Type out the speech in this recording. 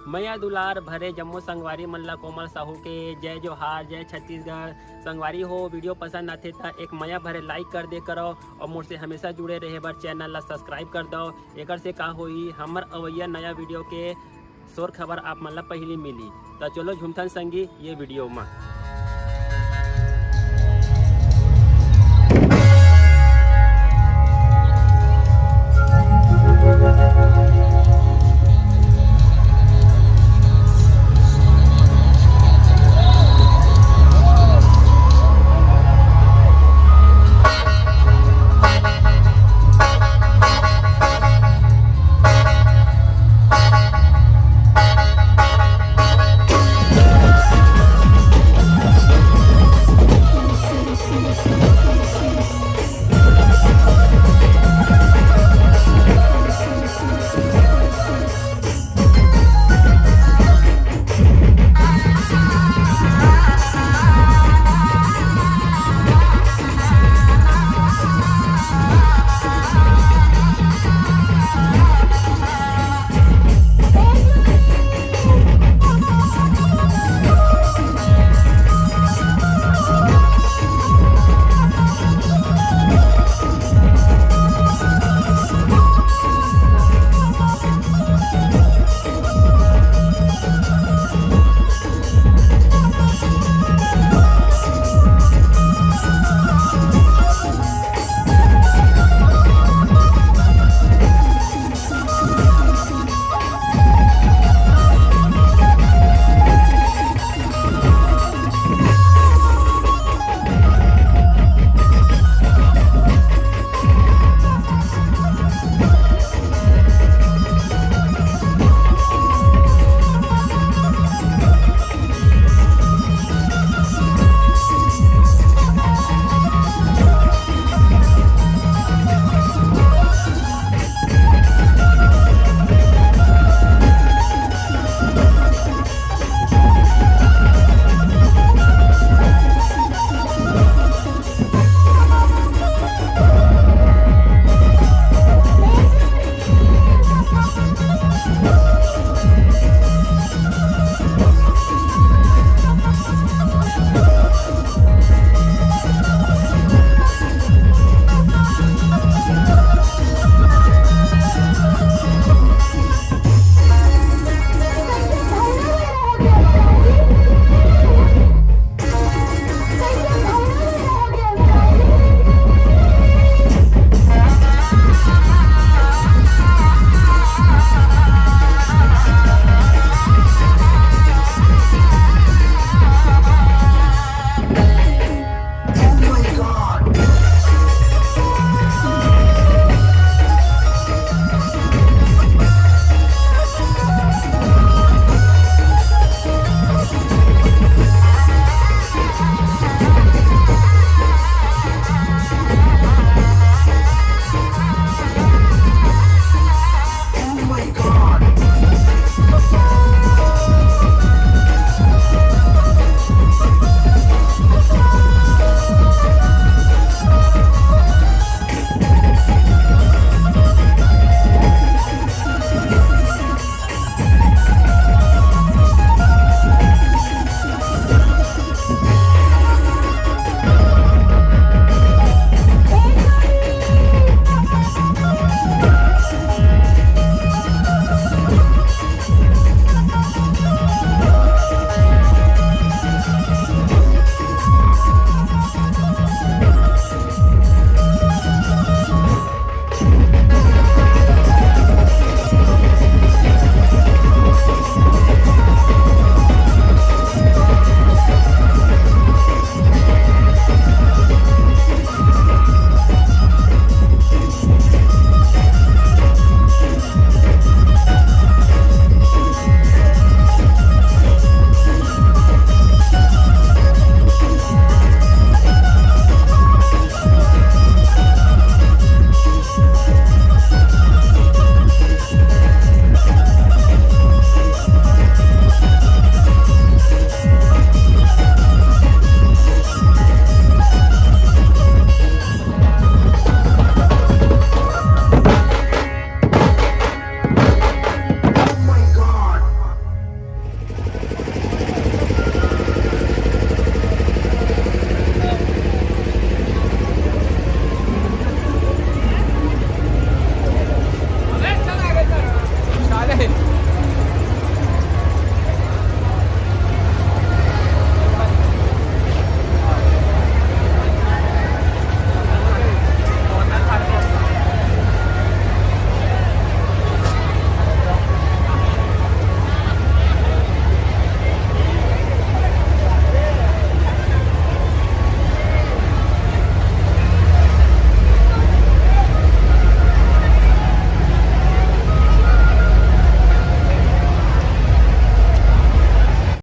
मैया दुलार भरे जम्मू संगवारी मल्ला कोमल साहू के जय जोहार, जय छत्तीसगढ़। संगवारी हो वीडियो पसंद आते तो एक मैया भरे लाइक कर दे करो और मुझसे हमेशा जुड़े रहे बर चैनल ला सब्सक्राइब कर दो। एक से का होई हमर अवैया नया वीडियो के शोर खबर आप मन ला पहली मिली। तो चलो झुमथन संगी ये वीडियो में।